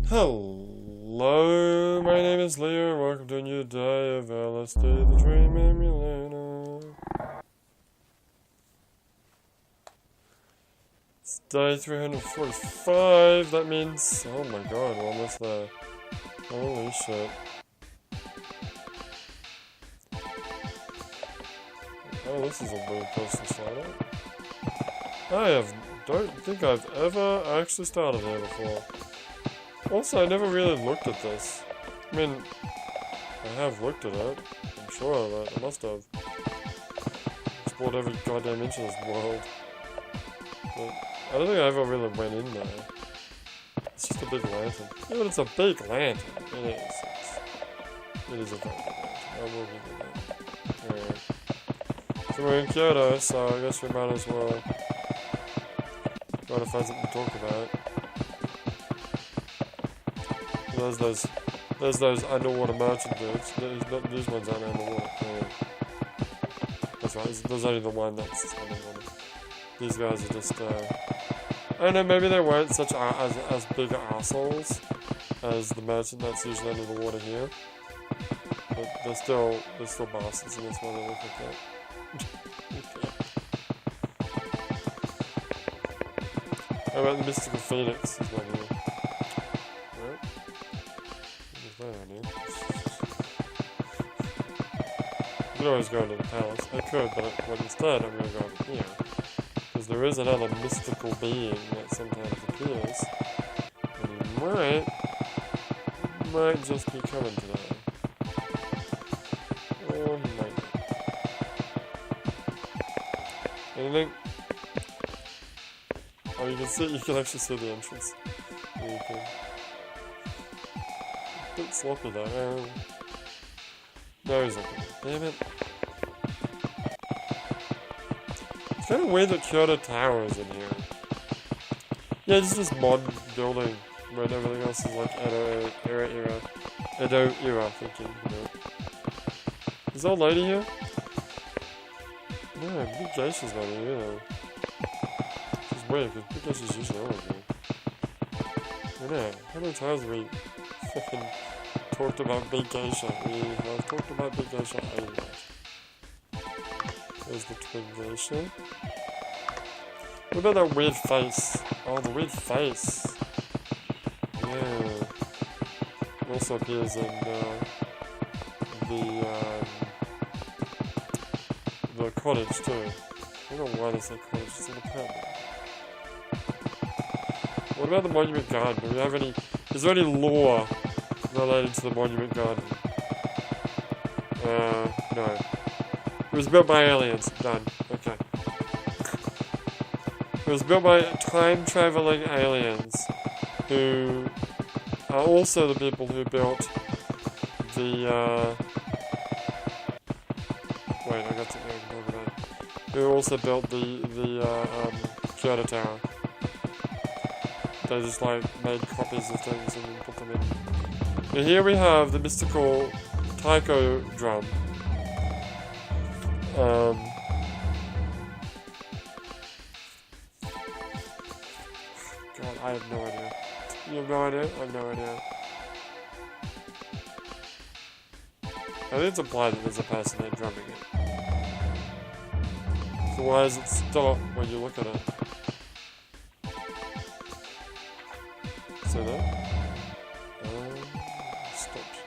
Hello, my name is Leo. Welcome to a new day of LSD, the Dream Emulator. It's day 345. That means, oh my god, we're almost there. Holy shit. Oh, this is a weird place to start at. Don't think I've ever actually started here before. Also, I never really looked at this. I mean, I have looked at it. I'm sure of it. I must have. Explored every goddamn inch of this world. But I don't think I ever really went in there. It's just a big lantern. Yeah, but it's a big lantern. It is. It is a very big lantern. I will give you that. Alright. So we're in Kyoto, so I guess we might as well try to find something to talk about. There's those underwater merchant dudes. These ones aren't underwater. That's right, there's only the one that's underwater. These guys are just, I don't know, maybe they weren't such as big assholes as the merchant that's usually under the water here. But they're still bastards, and that's why they look like that. Okay. How about the mystical phoenix? Is one here. I could always go into the palace. I could, but instead I'm going to go over here. Because there is another mystical being that sometimes appears. And he might just be coming today. Or he might not. Anything? Oh, you can actually see the entrance. There you go. A bit sloppy though. No, he's not good. Damn it. It's kind of weird that Kyoto Tower is in here. Yeah, it's just this modern building where everything else is like Edo era thinking, you know. Is the old lady here? No, Big Geisha's not here either. It's weird because Big Geisha's usually always here. I know, how many times have we fucking talked about Big Geisha? We have talked about Big Geisha a lot. There's the twin geisha. What about that weird face? Oh, the weird face. Yeah. It also appears in the cottage too. I don't know why they say cottage, it's an apartment. What about the monument garden? Do we have any? Is there any lore related to the monument garden? No. It was built by aliens. Done. Okay. It was built by time-traveling aliens who are also the people who built the, wait, I got something I can talk about. Who also built the Kyoto Tower. They just, like, made copies of things and put them in. And here we have the mystical taiko drum. God, I have no idea. You have no idea? I have no idea. I think it's implied that there's a person there drumming it. So why does it stop when you look at it? So there? Stopped.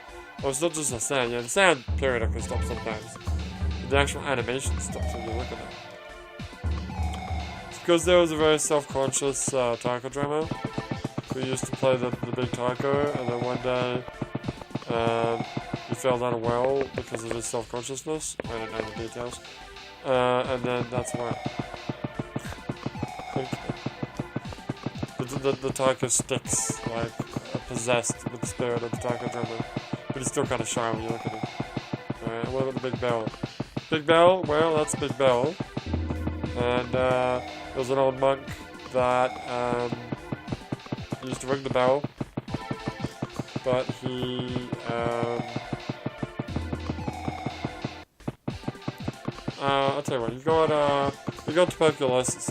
Oh, it's not just the sound. Yeah, the sound periodically stops sometimes. The actual animation stops when you look at it. It's because there was a very self-conscious taiko drummer who used to play the big taiko, and then one day he fell down a well because of his self-consciousness. I don't know the details. And then that's why. The taiko sticks, like, possessed with the spirit of the taiko drummer. But he's still kind of shy when you look at him. Alright, what about the big bell? Big bell? Well, that's Big Bell. And there was an old monk that used to ring the bell, but he I'll tell you what, you got tuberculosis.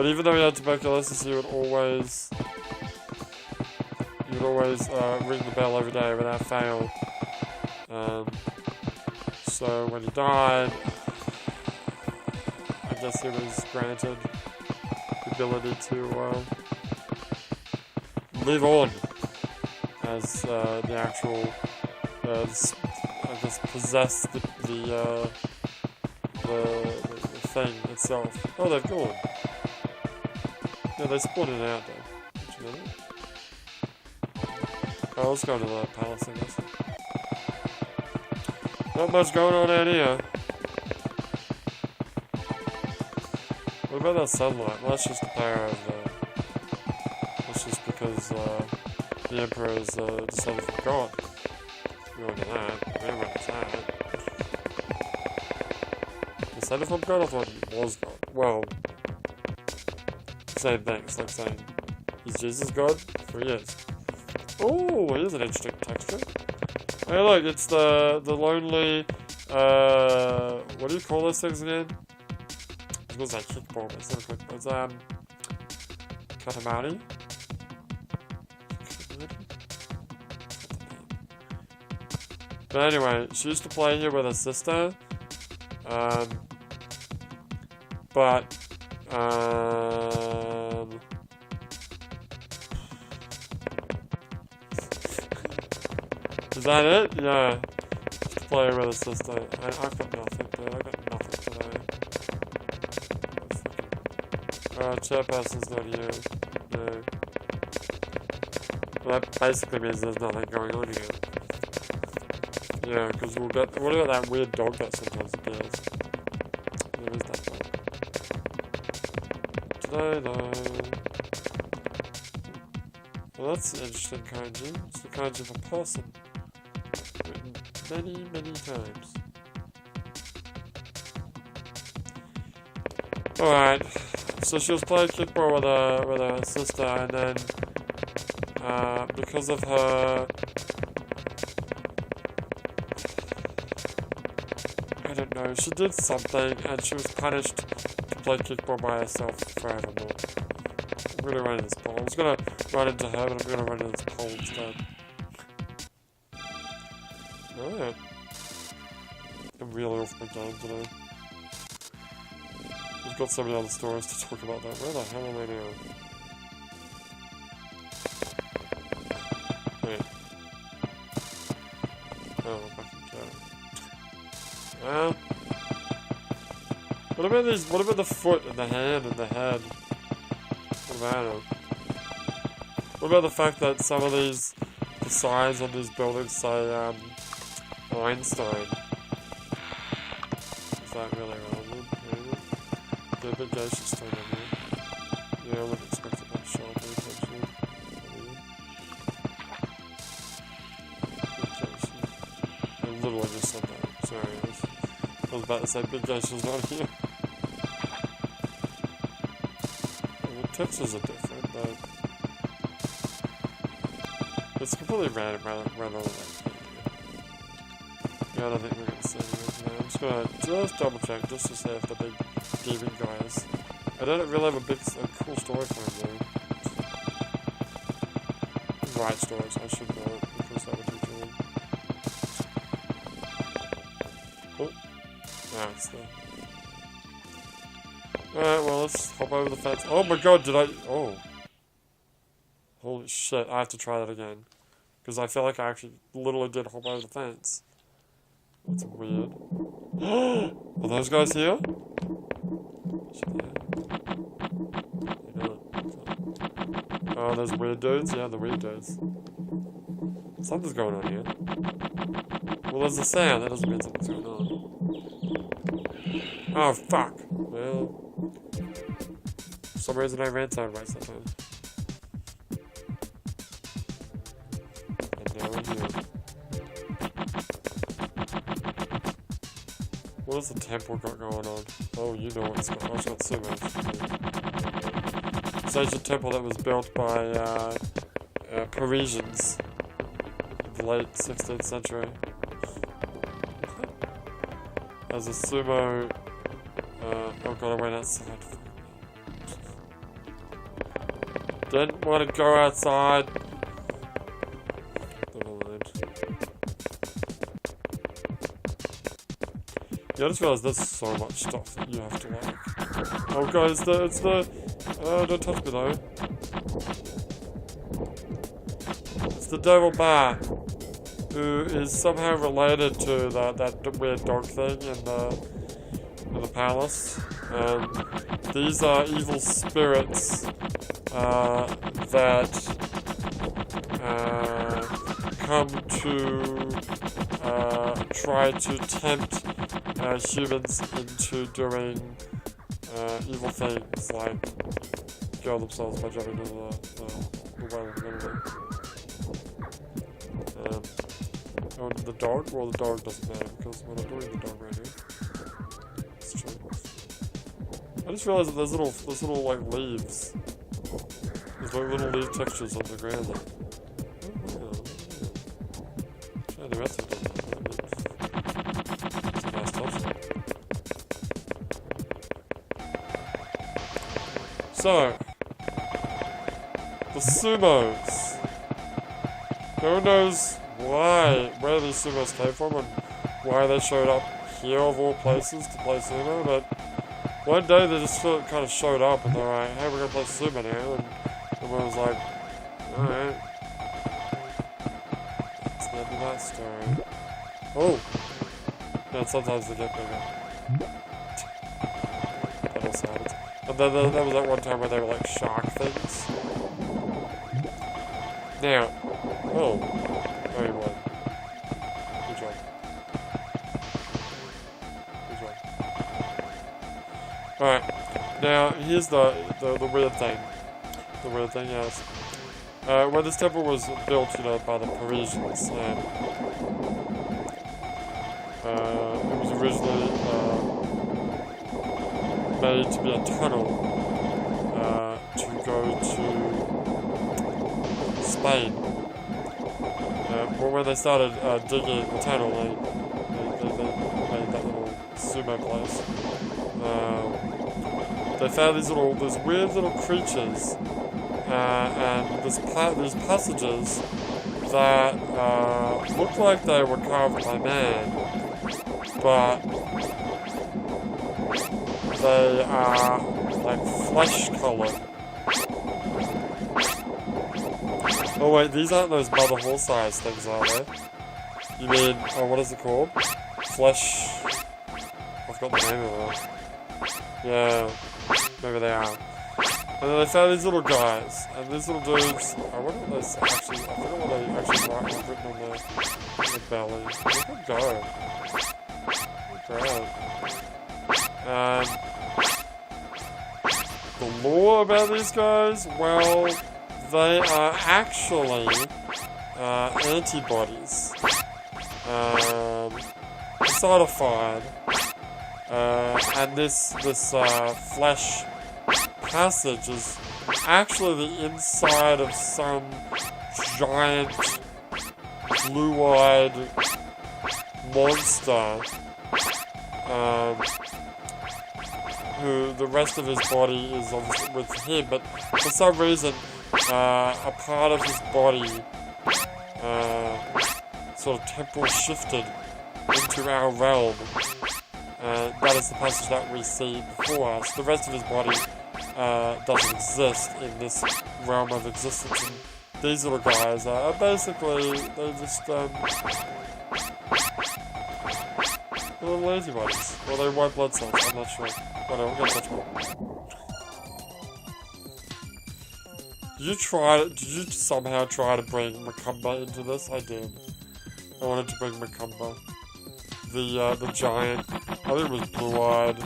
But even though he had tuberculosis, he would always ring the bell every day without fail. So when he died, I guess he was granted the ability to live on as the actual, I guess, possess the thing itself. Oh, they've gone. Yeah, they split it out though. Did you know that? Oh, let's go to the palace, I guess. Not much going on out here. What about that sunlight? Well, that's just the power of that's just because the Emperor is descended from God. We all know that. Everyone knows that. Descended from God? I thought he was God. Well, same thing. It's like saying, is Jesus God? For he is. Oh, here's an interesting texture. Hey look, it's the lonely, what do you call those things again? I was going to say kickball, but it's not a kickball. It's, Katamari? But anyway, she used to play here with her sister, but, is that it? Yeah. Just to play with her sister. I've got nothing, dude. I've got nothing today. Chairperson's not here. No. Well, that basically means there's nothing going on here. Yeah, because we'll get. What about that weird dog that sometimes appears? There is that dog. Today, though. Well, that's an interesting kanji. It's the kanji of a person. Written many, many times. Alright. So she was playing kickball with her sister, and then because of her, I don't know, she did something, and she was punished to play kickball by herself forevermore. I'm gonna run into this pole. I was gonna run into her, but I'm gonna run into this pole instead. Alright. I'm really off my game today. We've got so many other stories to talk about that. Where the hell am I now? Wait. Oh, I'm back in the car. What about these? What about the foot and the hand and the head? What about it? What about the fact that some of these, the signs on these buildings say, Einstein? Is that really relevant? They're a bit gaseous thing on here. Yeah, I wouldn't expect it to show up actually. I literally just said that. Sorry, I was about to say big gaseous not here. The textures are different, but it's completely random rather than yeah, I don't think we're going to see anything. I'm just going to double check just to see if the big demon guys. I don't really have a cool story for him though. Right stories, I should know it because that would be good. Oh, it's there. Alright, well let's hop over the fence. Oh my god, did I? Oh. Holy shit, I have to try that again. Because I feel like I actually literally did hop over the fence. That's weird. Are those guys here? Oh, those weird dudes? Yeah, the weird dudes. Something's going on here. Well, there's a sound. That doesn't mean something's going on. Oh, fuck. Well, for some reason I ran sideways that time. And now we're here. What has the temple got going on? Oh, you know what's going on. I've got so much. It's ancient temple that was built by Parisians in the late 16th century. As a sumo... oh god, I went outside. Didn't want to go outside. Never mind. Yeah, I just realized there's so much stuff that you have to like. Oh god, it's the don't touch me though. It's the devil bat, who is somehow related to that weird dog thing in the palace. These are evil spirits that come to try to tempt humans into doing evil things, like kill themselves by jumping into the well and everything. Oh, the dog? Well, the dog doesn't matter because we're not doing the dog right here. It's true. I just realized that there's little like leaves. There's like little leaf textures on the ground. Like, oh, yeah, the rest of it doesn't. It's a nice touch. So, the sumos. No one knows where these sumos came from and why they showed up here of all places to play sumo, but one day they just kind of showed up and they're like, hey, we're gonna play sumo now, and everyone was like, alright. It's the end of that story. Oh! Yeah, sometimes they get bigger. That also happens. And then there was that one time where they were like shark things. Now, oh, very well. Good job. Good job. Alright, now here's the weird thing. The weird thing is, when this temple was built, you know, by the Parisians, and it was originally made to be a tunnel to go to Spain. But when they started digging the tunnel, they made that little sumo place. They found these weird little creatures, and these passages that looked like they were carved by man, but they are like flesh-colored. Oh wait, these aren't those mother horse-eyes things, are they? You mean, oh, what is it called? Flesh... I've got the name of it. Yeah, maybe they are. And then they found these little guys, and these little dudes, I wonder what they actually, I forgot what they actually written on their belly. Look at go. Great. The lore about these guys, well, they are actually antibodies, personified, and this flesh passage is actually the inside of some giant blue-eyed monster, who the rest of his body is obviously with him, but for some reason a part of his body sort of temporal shifted into our realm. That is the passage that we see before us. The rest of his body doesn't exist in this realm of existence. And these little guys are basically, they're just little antibodies. Well, they're white blood cells, I'm not sure. Whatever, I'm gonna touch more. Did you somehow try to bring Macumba into this? I did. I wanted to bring Macumba. The giant, I think it was blue-eyed,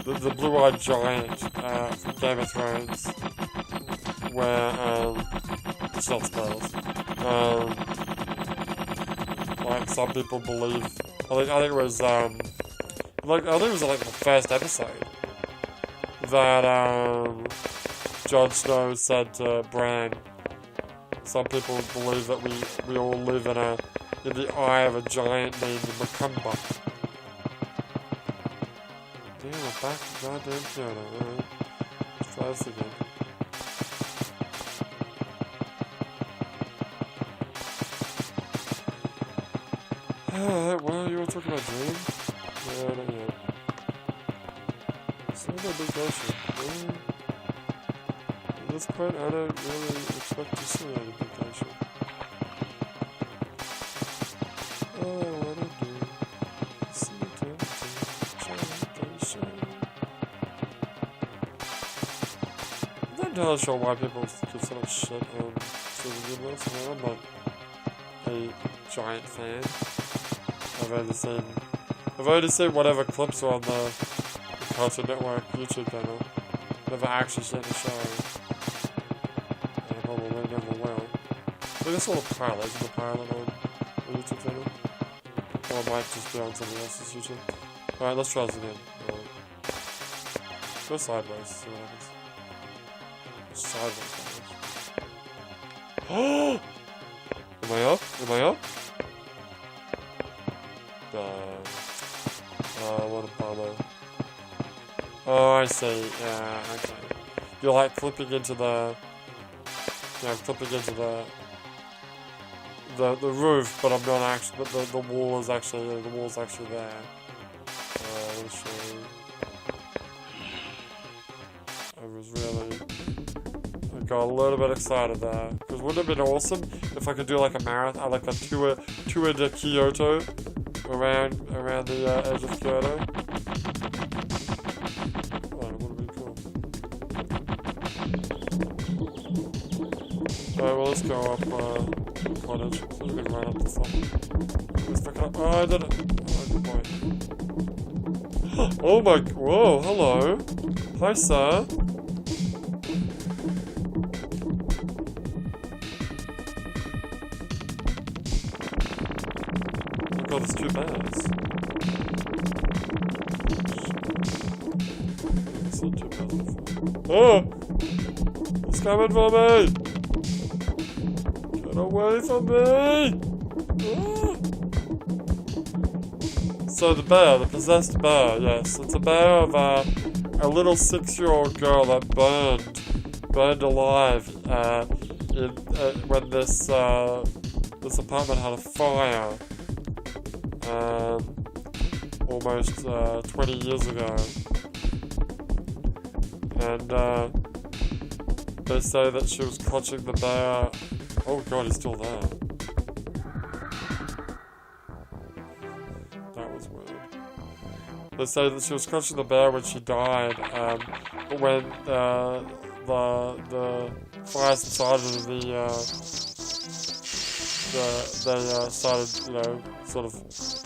the blue-eyed giant from Game of Thrones, where, it's not spoilers, like some people believe, I think it was, I think it was like the first episode, that, Jon Snow said to Bran, some people believe that we all live in the eye of a giant named Macumba. Damn, we're back to goddamn Kyoto, alright. Let's try this again. Alright, well, you want to talk about Dream? Yeah, not yet. It's not a big issue. At this point, I don't really expect to see any big issue. All I wanna do is see the temptation. I'm not entirely sure why people give so much shit on Steven Universe. I mean, I'm not a giant fan. I've only seen whatever clips are on the Cartoon Network YouTube channel. Never actually seen the show. And probably never will. I think I saw the pilot. Is the pilot on the YouTube channel? Or it might just be on somebody else's YouTube. Alright, let's try this again. Go sideways, see what happens. Sideways. Oh! Am I up? Am I up? What a bummer. Oh, I see. Yeah, okay. You're like flipping into the... Yeah, flipping into the roof, but I'm not actually... But the wall is actually... The wall's actually there. Let me show you. I was really... I got a little bit excited there. Because wouldn't it have been awesome if I could do like a marathon, like a tour to Kyoto around the edge of Kyoto? Oh, that would have been cool. Alright, well let's go up cottage. So we can run up the top. Let's pick it up. Oh, I did it! Oh, good boy. Oh my... Whoa, hello. Hi, sir. Oh, there's two bears. I've seen two bears before. Oh! It's coming for me! Get away from me! Ah! So the bear, the possessed bear, yes. It's a bear of a little 6-year-old girl that burned alive when this apartment had a fire. Almost 20 years ago. And they say that she was clutching the bear. Oh god, he's still there. That was weird. They say that she was clutching the bear when she died, but when the fire started, they started, you know, sort of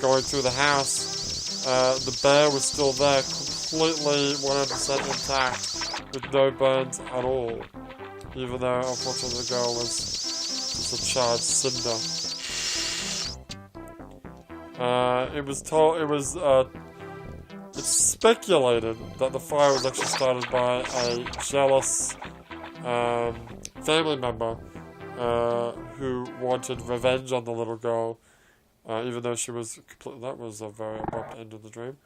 going through the house. The bear was still there, completely 100% intact, with no burns at all. Even though, unfortunately, the girl was just a charred cinder. It's speculated that the fire was actually started by a jealous family member who wanted revenge on the little girl. Even though she was that was a very abrupt end of the dream.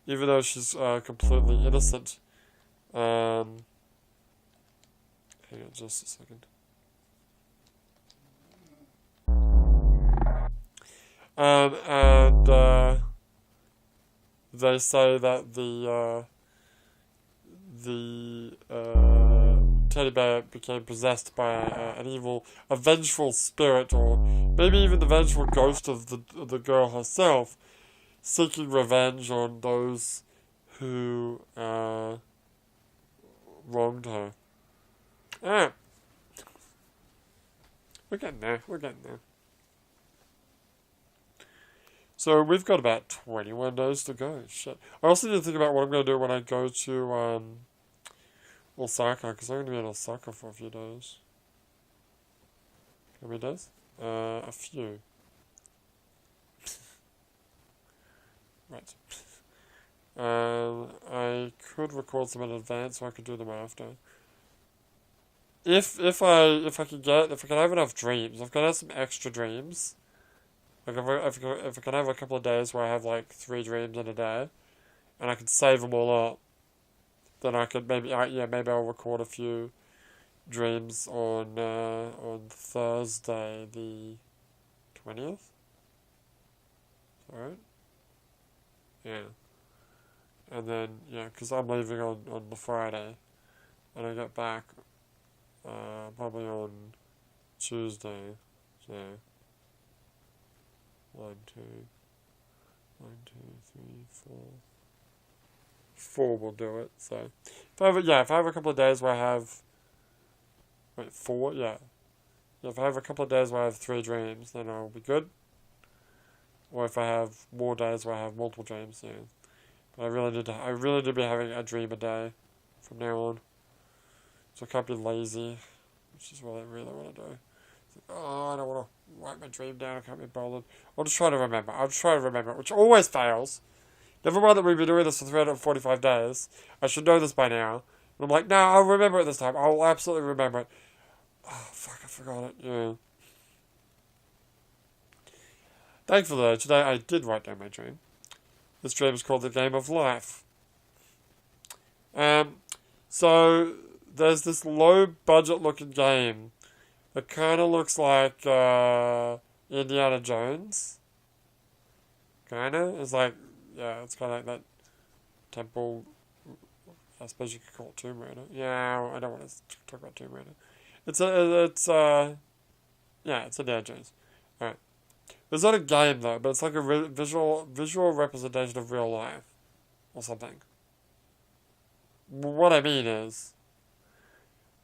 Even though she's completely innocent. Hang on just a second. They say that the teddy bear became possessed by a vengeful spirit, or maybe even the vengeful ghost of the girl herself, seeking revenge on those who wronged her. Ah, we're getting there. So we've got about 21 days to go. Shit. I also need to think about what I'm going to do when I go to Osaka, because I'm going to be in Osaka for a few days. How many days? A few. Right. I could record some in advance, so I could do them after. If I can have enough dreams, if I can have some extra dreams. Like if I can have a couple of days where I have like 3 dreams in a day, and I can save them all up, then I could maybe I'll record a few dreams on Thursday the 20th. right? Yeah. And then, yeah, because I'm leaving on the Friday. And I get back probably on Tuesday. So, 1, 2, 1, 2, 3, 4. 4 will do it. So, if I have a couple of days where I have, wait, 4, yeah. If I have a couple of days where I have 3 dreams, then I'll be good. Or if I have more days where I have multiple dreams, yeah. But I really need to be having a dream a day from now on. So I can't be lazy, which is what I really want to do. It's like, oh, I don't want to write my dream down, I can't be bothered. I'll just try to remember, which always fails. Never mind that we've been doing this for 345 days. I should know this by now. And I'm like, no, I'll remember it this time. I'll absolutely remember it. Oh, fuck, I forgot it, yeah. Thankfully, though, today I did write down my dream. This dream is called The Game of Life. So, there's this low-budget looking game that kind of looks like Indiana Jones. Kind of. It's like, yeah, it's kind of like that temple. I suppose you could call it Tomb Raider. Yeah, I don't want to talk about Tomb Raider. It's Indiana Jones. Alright. It's not a game though, but it's like a visual representation of real life. Or something. What I mean is,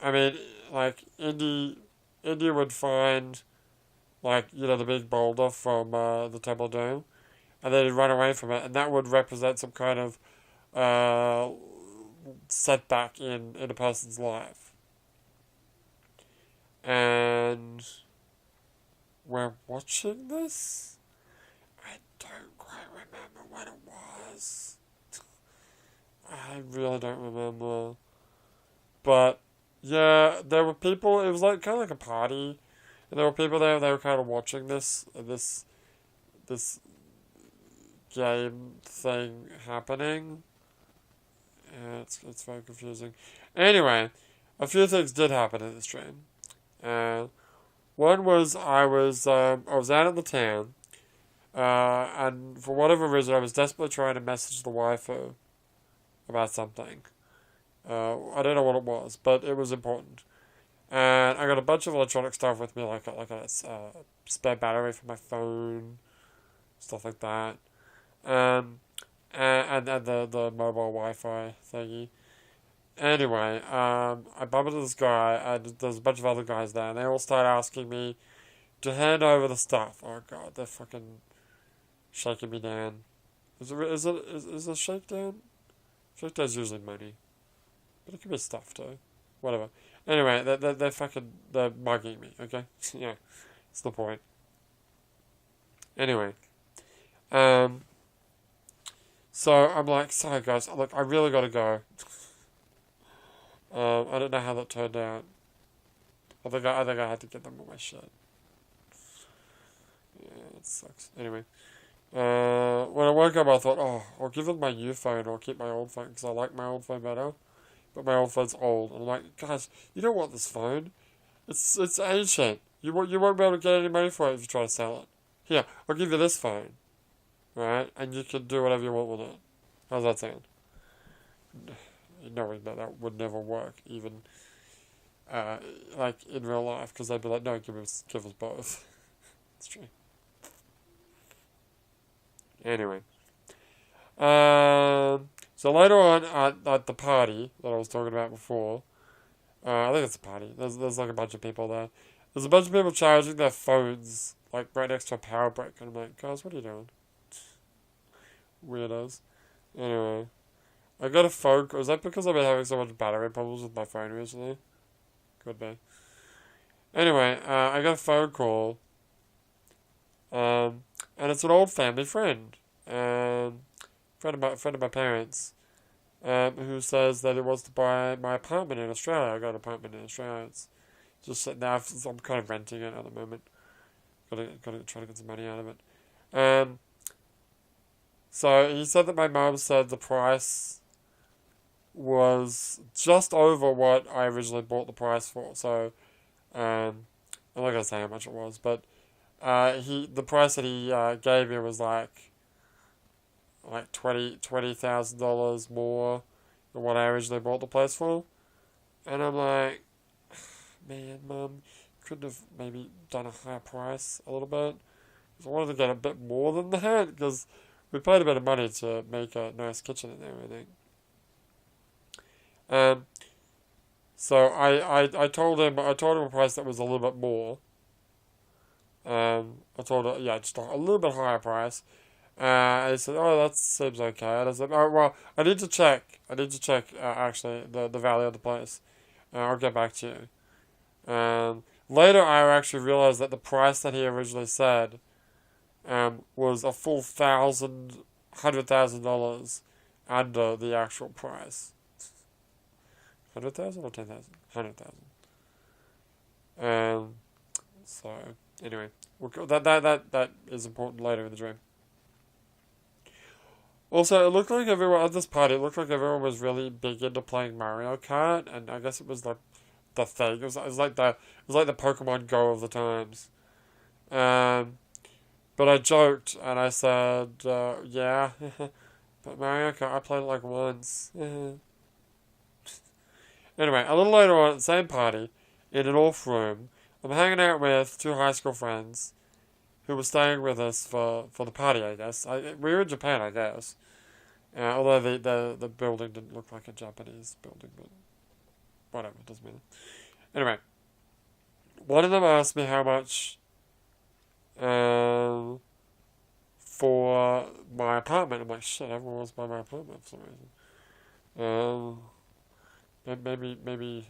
like, Indy would find, like, the big boulder from the Temple Doom, and then he'd run away from it, and that would represent some kind of setback in a person's life. And we're watching this? I don't quite remember what it was. I really don't remember. But, yeah, there were people, it was like kind of like a party, and there were people there, they were kind of watching this game thing happening. Yeah, it's very confusing. Anyway, a few things did happen in this stream. One was I was out in the town, and for whatever reason I was desperately trying to message the waifu about something. I don't know what it was, but it was important. And I got a bunch of electronic stuff with me, like a spare battery for my phone, stuff like that. And the mobile Wi-Fi thingy. Anyway, I bumped into this guy, and there's a bunch of other guys there, and they all start asking me to hand over the stuff. Oh god, they're fucking shaking me down. Is it shakedown? Shakedown's usually money, but it could be stuff too. Whatever. Anyway, they're mugging me. Okay, yeah, that's the point. Anyway, so I'm like, sorry guys, look, I really gotta go. I don't know how that turned out. I think I had to get them all my shit. Yeah, it sucks. Anyway, when I woke up, I thought, oh, I'll give them my new phone, or I'll keep my old phone because I like my old phone better. But my old phone's old, and I'm like, guys, you don't want this phone. It's ancient. You won't be able to get any money for it if you try to sell it. Here, I'll give you this phone, right? And you can do whatever you want with it. How's that sound? Knowing that would never work, even like in real life, because they'd be like, no, give us both. It's true. Anyway, so later on at the party that I was talking about before, I think it's a party. There's like a bunch of people there. There's a bunch of people charging their phones like right next to a power brick, and I'm like, guys, what are you doing? Weirdos. Anyway. I got a phone call. Is that because I've been having so much battery problems with my phone recently? Could be. Anyway, I got a phone call. And it's an old family friend. Friend of my parents. Who says that he wants to buy my apartment in Australia. I got an apartment in Australia. It's just sitting there. I'm kind of renting it at the moment. Gotta try to get some money out of it. So he said that my mum said the price was just over what I originally bought the price for. So, I'm not gonna say how much it was, but the price that he gave me was like like $20,000 more than what I originally bought the place for. And I'm like, man, Mum, couldn't have maybe done a higher price a little bit. Because I wanted to get a bit more than that, because we paid a bit of money to make a nice kitchen in there, I think. So I told him a price that was a little bit more. I told her, yeah, just a little bit higher price. And he said, oh, that seems okay. And I said, oh, well, I need to check, actually, the value of the place. I'll get back to you. Later, I actually realized that the price that he originally said was a full $100,000 under the actual price. 100,000 or 10,000? 100,000. So anyway, that is important later in the dream. Also, it looked like everyone at this party. It looked like everyone was really big into playing Mario Kart, and I guess it was like the thing. It was like the Pokemon Go of the times. But I joked and I said, yeah, but Mario Kart I played it like once. Anyway, a little later on at the same party, in an off room, I'm hanging out with two high school friends who were staying with us for the party, I guess. We were in Japan, I guess. Although the building didn't look like a Japanese building, but whatever, it doesn't matter. Anyway, one of them asked me how much for my apartment. I'm like, shit, everyone wants to buy my apartment for some reason. Maybe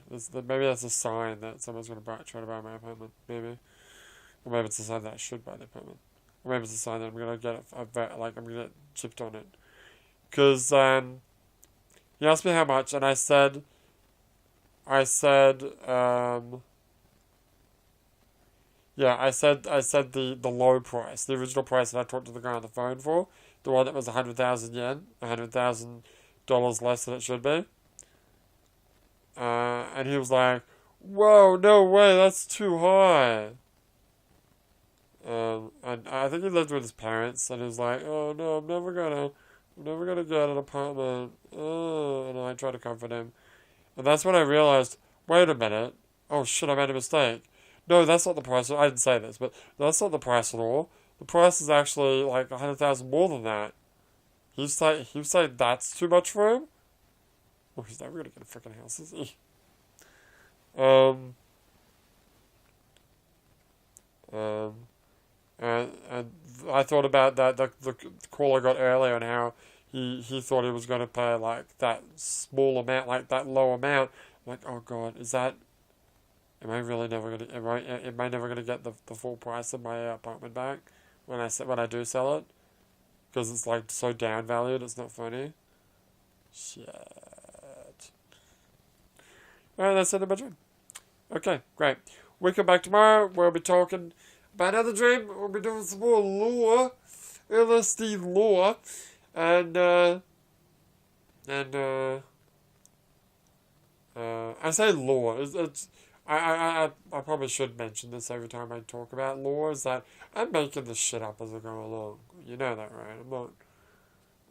that's a sign that someone's going to try to buy my apartment. Maybe, or maybe it's a sign that I should buy the apartment, or maybe it's a sign that I'm going to get I'm going to get chipped on it. Because he asked me how much, and I said the low price, the original price that I talked to the guy on the phone for, the one that was 100,000 yen, $100,000 less than it should be. And he was like, whoa, no way, that's too high. And I think he lived with his parents, and he was like, oh no, I'm never gonna get an apartment. And I tried to comfort him. And that's when I realized, wait a minute, oh shit, I made a mistake. No, that's not the price. I didn't say this, but that's not the price at all. The price is actually like 100,000 more than that. He said that's too much for him? Oh, he's never gonna get a freaking house, is he? And I thought about the call I got earlier and how he thought he was going to pay like that small amount, like that low amount. I'm like, oh god, am I really never gonna am I never gonna get the full price of my apartment back when I do sell it? Because it's like so down valued, it's not funny. Shit. Alright, that's it in my dream. Okay, great. We come back tomorrow. We'll be talking about another dream. We'll be doing some more lore, LSD lore, and I say lore. I probably should mention this every time I talk about lore. Is that I'm making this shit up as I go along. You know that, right?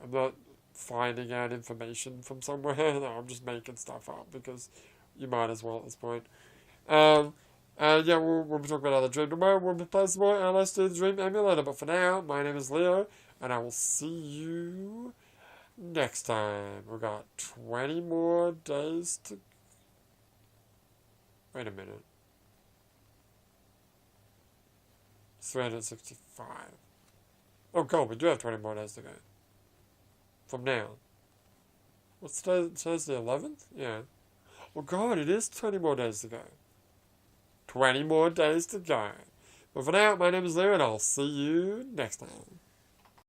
I'm not finding out information from somewhere. No, I'm just making stuff up because you might as well at this point. Yeah, we'll be talking about another dream tomorrow. We'll be playing some more LSD the Dream Emulator. But for now, my name is Leo, and I will see you next time. We've got 20 more days to... Wait a minute. 365. Oh god, we do have 20 more days to go. From now. What's today? Today's the 11th? Yeah. Oh god, it is 20 more days to go. 20 more days to go. But for now, my name is Leo, and I'll see you next time.